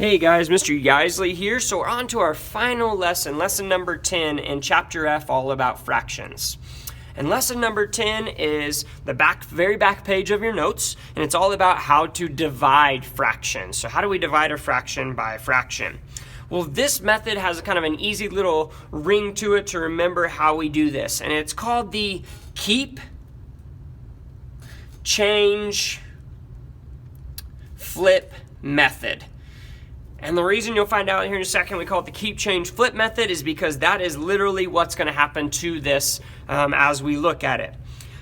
Hey guys, Mr. Yeisley here. So we're on to our final lesson, lesson number 10 in chapter F, all about fractions. And lesson number 10 is the very back page of your notes, and it's all about how to divide fractions. So how do we divide a fraction by a fraction? Well, this method has kind of an easy little ring to it to remember how we do this, and it's called the keep, change, flip method. And the reason you'll find out here in a second we call it the keep, change, flip method is because that is literally what's going to happen to this as we look at it.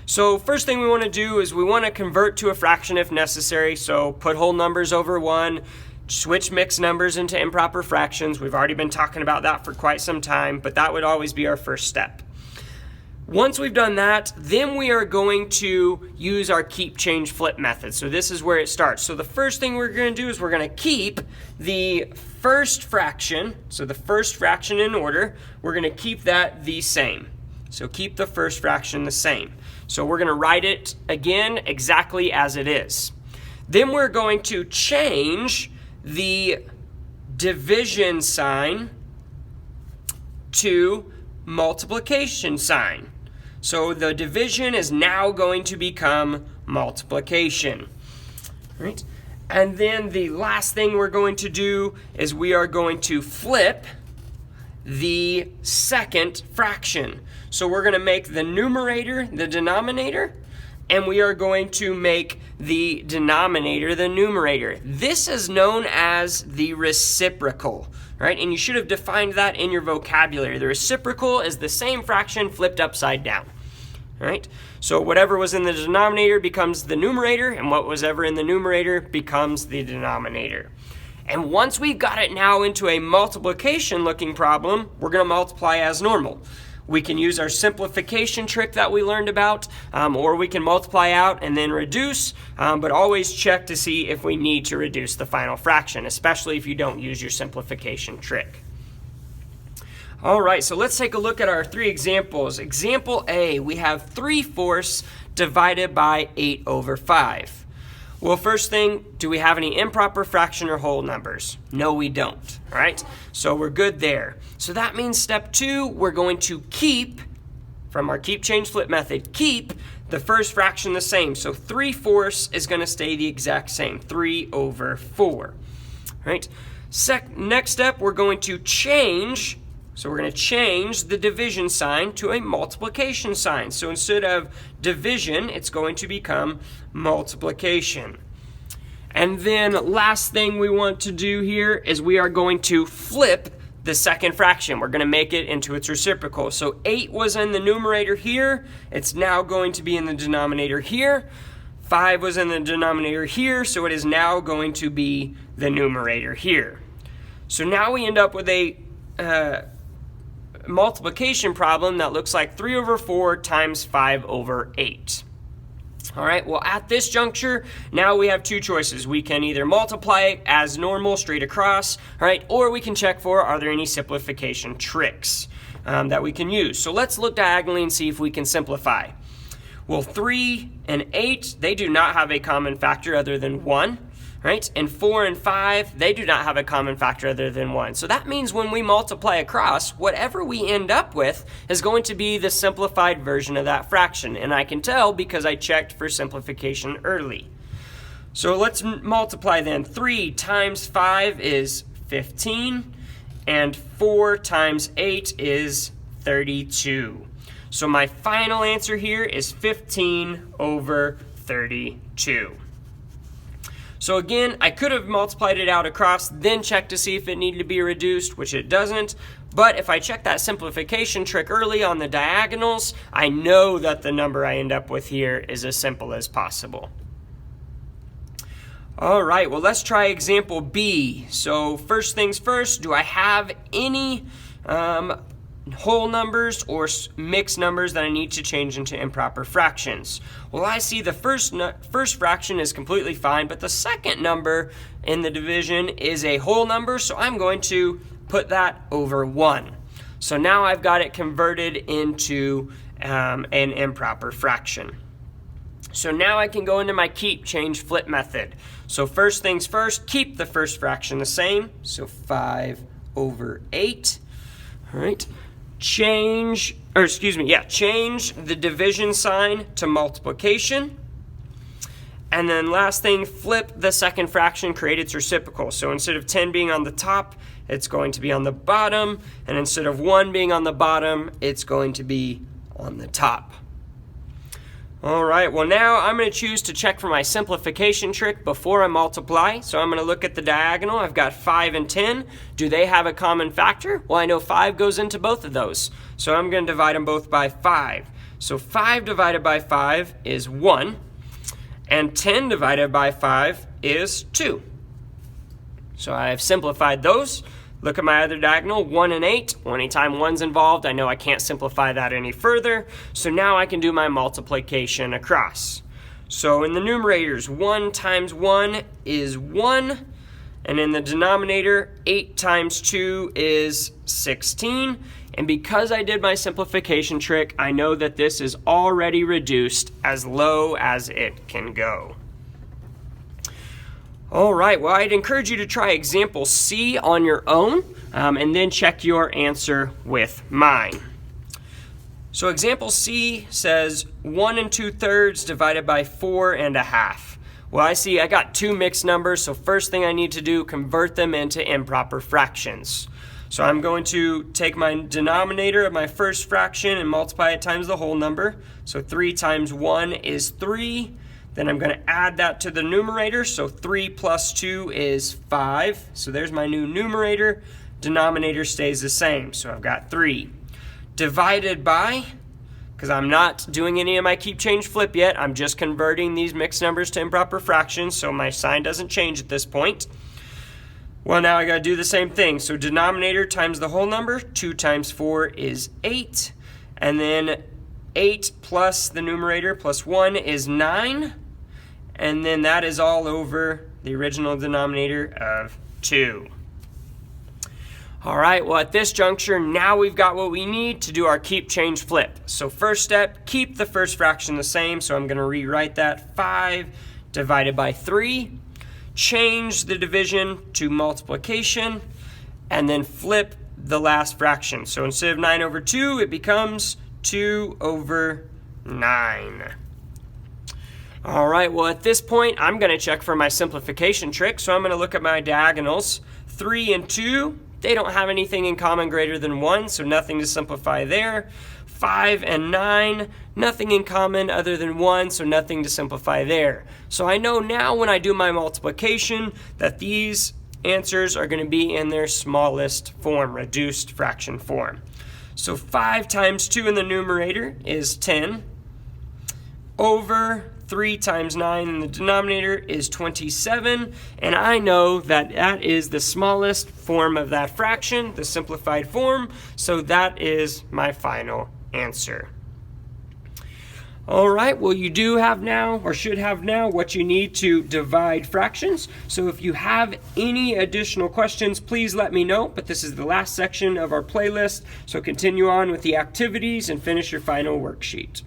So first thing we want to do is we want to convert to a fraction if necessary. So put whole numbers over 1, switch mixed numbers into improper fractions. We've already been talking about that for quite some time, but that would always be our first step. Once we've done that, then we are going to use our keep, change, flip method. So this is where it starts. So the first thing we're going to do is we're going to keep the first fraction, so the first fraction in order, we're going to keep that the same. So keep the first fraction the same. So we're going to write it again exactly as it is. Then we're going to change the division sign to multiplication sign. So the division is now going to become multiplication. Right? And then the last thing we're going to do is we are going to flip the second fraction. So we're going to make the numerator the denominator, and we are going to make the denominator the numerator. This is known as the reciprocal. Right? And you should have defined that in your vocabulary. The reciprocal is the same fraction flipped upside down. Right? So whatever was in the denominator becomes the numerator, and what was ever in the numerator becomes the denominator. And once we've got it now into a multiplication looking problem, we're going to multiply as normal. We can use our simplification trick that we learned about, or we can multiply out and then reduce, but always check to see if we need to reduce the final fraction, especially if you don't use your simplification trick. All right, so let's take a look at our 3 examples. Example A, we have 3/4 divided by 8/5. Well, first thing, do we have any improper fraction or whole numbers? No, we don't, all right? So we're good there. So that means step 2, we're going to keep, from our keep, change, flip method, keep the first fraction the same. So 3/4 is going to stay the exact same, 3/4, right? Next step, we're going to change. So we're going to change the division sign to a multiplication sign. So instead of division, it's going to become multiplication. And then last thing we want to do here is we are going to flip the second fraction. We're going to make it into its reciprocal. So 8 was in the numerator here. It's now going to be in the denominator here. 5 was in the denominator here, so it is now going to be the numerator here. So now we end up with a multiplication problem that looks like 3/4 times 5/8. All right, well, at this juncture, now we have 2 choices. We can either multiply it as normal straight across, all right, or we can check for are there any simplification tricks that we can use. So let's look diagonally and see if we can simplify. Well, 3 and 8, they do not have a common factor other than 1. Right? And 4 and 5, they do not have a common factor other than 1. So that means when we multiply across, whatever we end up with is going to be the simplified version of that fraction. And I can tell because I checked for simplification early. So let's multiply then. 3 times 5 is 15, and 4 times 8 is 32. So my final answer here is 15/32. So again, I could have multiplied it out across, then checked to see if it needed to be reduced, which it doesn't. But if I check that simplification trick early on the diagonals, I know that the number I end up with here is as simple as possible. All right, well, let's try example B. So first things first, do I have any whole numbers or mixed numbers that I need to change into improper fractions? Well, I see the first fraction is completely fine, but the second number in the division is a whole number, so I'm going to put that over 1. So now I've got it converted into an improper fraction. So now I can go into my keep, change, flip method. So first things first, keep the first fraction the same. So 5/8. All right. Change the division sign to multiplication. And then last thing, flip the second fraction, create its reciprocal. So instead of 10 being on the top, it's going to be on the bottom. And instead of 1 being on the bottom, it's going to be on the top. All right, well now I'm going to choose to check for my simplification trick before I multiply. So I'm going to look at the diagonal. I've got 5 and 10. Do they have a common factor? Well, I know 5 goes into both of those. So I'm going to divide them both by 5. So 5 divided by 5 is 1. And 10 divided by 5 is 2. So I have simplified those. Look at my other diagonal, 1 and 8. Well, anytime 1's involved, I know I can't simplify that any further. So now I can do my multiplication across. So in the numerators, 1 times 1 is 1. And in the denominator, 8 times 2 is 16. And because I did my simplification trick, I know that this is already reduced as low as it can go. All right, well, I'd encourage you to try example C on your own and then check your answer with mine. So example C says 1 2/3 divided by 4 1/2. Well, I see I got two mixed numbers, so first thing I need to do, convert them into improper fractions. So I'm going to take my denominator of my first fraction and multiply it times the whole number. So 3 times 1 is 3. Then I'm going to add that to the numerator. So 3 plus 2 is 5. So there's my new numerator. Denominator stays the same. So I've got 3. Divided by, because I'm not doing any of my keep, change, flip yet. I'm just converting these mixed numbers to improper fractions. So my sign doesn't change at this point. Well, now I got to do the same thing. So denominator times the whole number. 2 times 4 is 8. And then 8 plus the numerator plus 1 is 9. And then that is all over the original denominator of 2. All right, well at this juncture, now we've got what we need to do our keep, change, flip. So first step, keep the first fraction the same. So I'm going to rewrite that 5 divided by 3. Change the division to multiplication. And then flip the last fraction. So instead of 9/2, it becomes 2/9. All right, well at this point, I'm going to check for my simplification trick. So I'm going to look at my diagonals. 3 and 2, they don't have anything in common greater than 1, so nothing to simplify there. 5 and 9, nothing in common other than 1, so nothing to simplify there. So I know now when I do my multiplication that these answers are going to be in their smallest form, reduced fraction form. So 5 times 2 in the numerator is 10, over 3 times 9 in the denominator is 27, and I know that that is the smallest form of that fraction, the simplified form, so that is my final answer. All right, well you do have now, or should have now, what you need to divide fractions. So if you have any additional questions, please let me know, but this is the last section of our playlist, so continue on with the activities and finish your final worksheet.